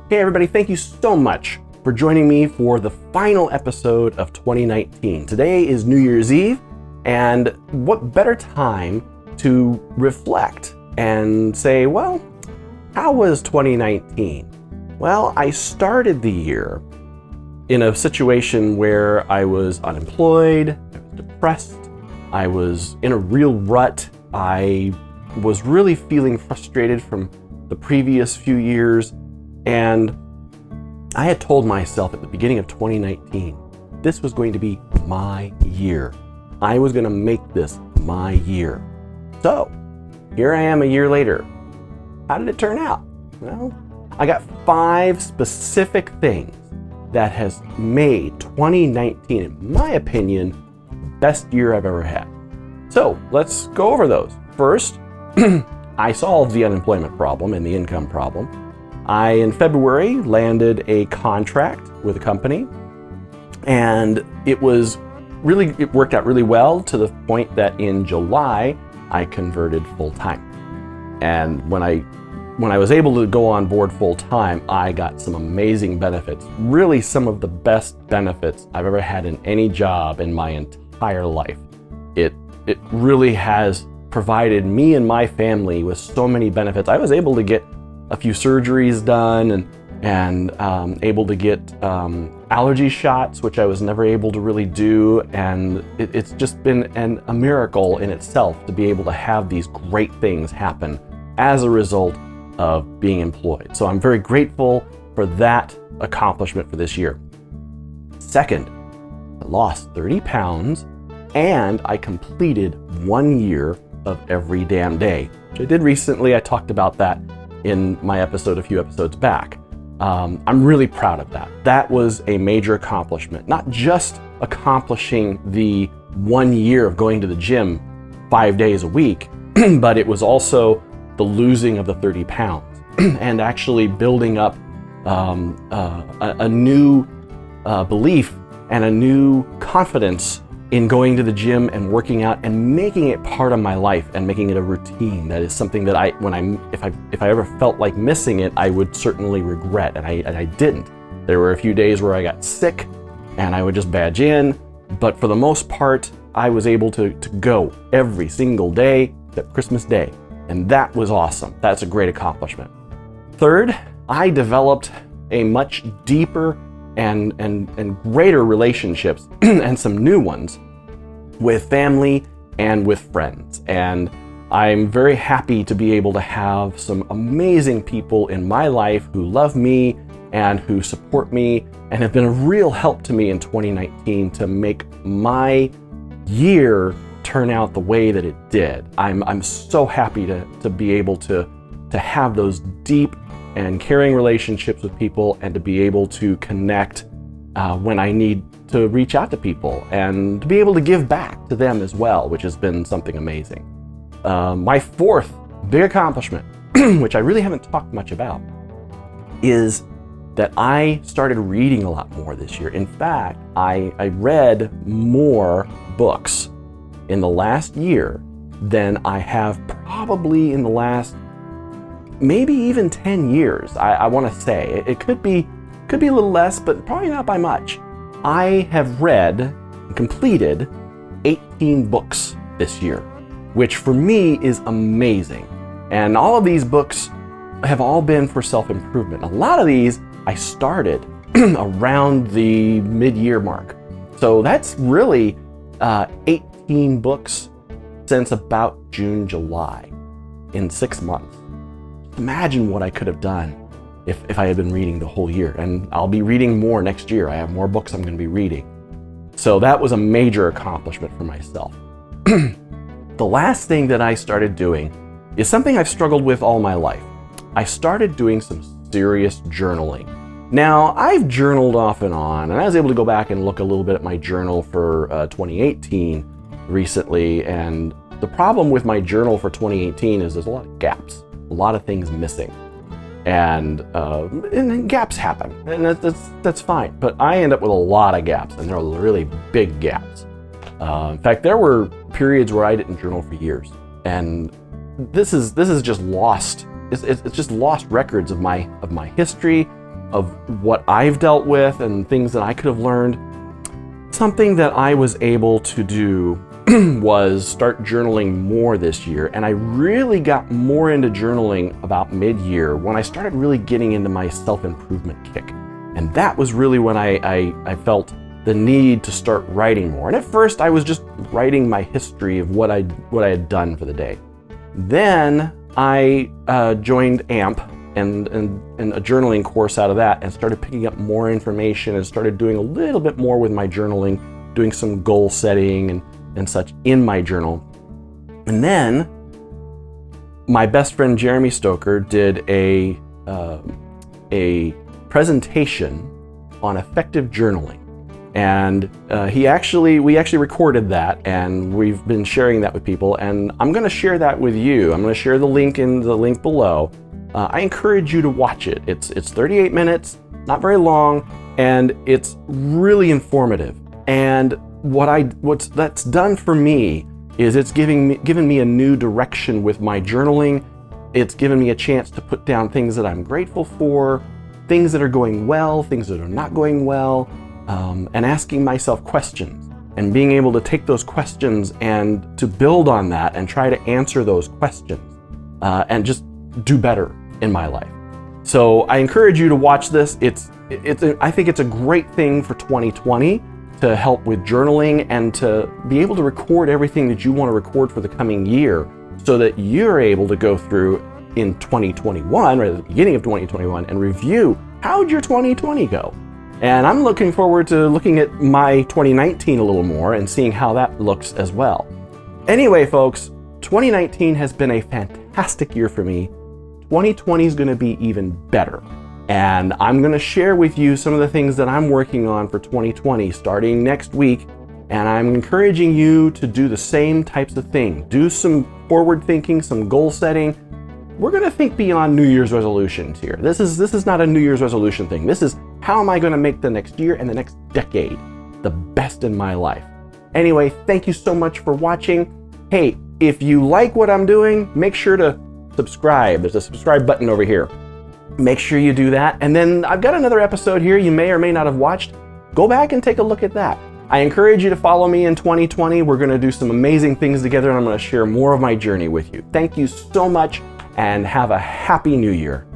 Hey everybody, thank you so much for joining me for the final episode of 2019. Today is New Year's Eve, and what better time to reflect and say, well, how was 2019? Well, I started the year in a situation where I was unemployed, I was depressed, I was in a real rut, I was really feeling frustrated from the previous few years, and I had told myself at the beginning of 2019, this was going to be my year. I was going to make this my year. So, here I am a year later. How did it turn out? Well, I got 5 specific things that has made 2019, in my opinion, the best year I've ever had. So, let's go over those. First, I solved the unemployment problem and the income problem. I, in February, landed a contract with a company, and it worked out really well to the point that in July, I converted full-time. And when I was able to go on board full-time, I got some amazing benefits, really some of the best benefits I've ever had in any job in my entire life. It really has provided me and my family with so many benefits. I was able to get a few surgeries done and able to get allergy shots, which I was never able to really do. And it's just been a miracle in itself to be able to have these great things happen as a result of being employed. So I'm very grateful for that accomplishment for this year. Second, I lost 30 pounds and I completed 1 year of every damn day, which I did recently. I talked about that in my episode a few episodes back. I'm really proud of that. That was a major accomplishment, not just accomplishing the 1 year of going to the gym 5 days a week, but it was also the losing of the 30 pounds and actually building up a new belief and a new confidence in going to the gym and working out and making it part of my life and making it a routine. That is something that if I ever felt like missing it, I would certainly regret, and I didn't. There were a few days where I got sick and I would just badge in, but for the most part, I was able to go every single day except Christmas Day, and that was awesome. That's a great accomplishment. Third, I developed a much deeper and greater relationships and some new ones with family and with friends. And I'm very happy to be able to have some amazing people in my life who love me and who support me and have been a real help to me in 2019 to make my year turn out the way that it did. I'm so happy to be able to have those deep and caring relationships with people and to be able to connect when I need to reach out to people and to be able to give back to them as well, which has been something amazing. My fourth big accomplishment, which I really haven't talked much about, is that I started reading a lot more this year. In fact, I read more books in the last year than I have probably in the last maybe even 10 years, I want to say. It could be a little less, but probably not by much. I have read and completed 18 books this year, which for me is amazing. And all of these books have all been for self-improvement. A lot of these I started around the mid-year mark. So that's really 18 books since about June, July, in 6 months. Imagine what I could have done if I had been reading the whole year. And I'll be reading more next year. I have more books I'm going to be reading. So that was a major accomplishment for myself. The last thing that I started doing is something I've struggled with all my life. I started doing some serious journaling. Now, I've journaled off and on, and I was able to go back and look a little bit at my journal for 2018 recently, and the problem with my journal for 2018 is there's a lot of gaps, a lot of things missing. And gaps happen, and that's fine. But I end up with a lot of gaps, and they're really big gaps. In fact, there were periods where I didn't journal for years, and this is just lost. It's just lost records of my history of what I've dealt with and things that I could have learned. Something that I was able to do was start journaling more this year, and I really got more into journaling about mid-year when I started really getting into my self-improvement kick. And that was really when I felt the need to start writing more. And at first I was just writing my history of what I had done for the day. Then I joined AMP and a journaling course out of that, and started picking up more information and started doing a little bit more with my journaling, doing some goal setting and such in my journal. And then my best friend Jeremy Stoker did a presentation on effective journaling. And we actually recorded that, and we've been sharing that with people, and I'm going to share that with you. I'm going to share the link in the link below. I encourage you to watch it. It's 38 minutes, not very long, and it's really informative. And what that's done for me is it's given me a new direction with my journaling. It's given me a chance to put down things that I'm grateful for, things that are going well, things that are not going well, and asking myself questions and being able to take those questions and to build on that and try to answer those questions and just do better in my life. So I encourage you to watch this. I think it's a great thing for 2020 to help with journaling and to be able to record everything that you want to record for the coming year, so that you're able to go through in 2021, or at the beginning of 2021, and review how'd your 2020 go. And I'm looking forward to looking at my 2019 a little more and seeing how that looks as well. Anyway, folks, 2019 has been a fantastic year for me. 2020 is going to be even better. And I'm going to share with you some of the things that I'm working on for 2020 starting next week. And I'm encouraging you to do the same types of things. Do some forward thinking, some goal setting. We're going to think beyond New Year's resolutions here. This is not a New Year's resolution thing. This is how am I going to make the next year and the next decade the best in my life. Anyway, thank you so much for watching. Hey, if you like what I'm doing, make sure to subscribe. There's a subscribe button over here. Make sure you do that. And then I've got another episode here you may or may not have watched. Go back and take a look at that. I encourage you to follow me in 2020. We're going to do some amazing things together, and I'm going to share more of my journey with you. Thank you so much, and have a happy new year.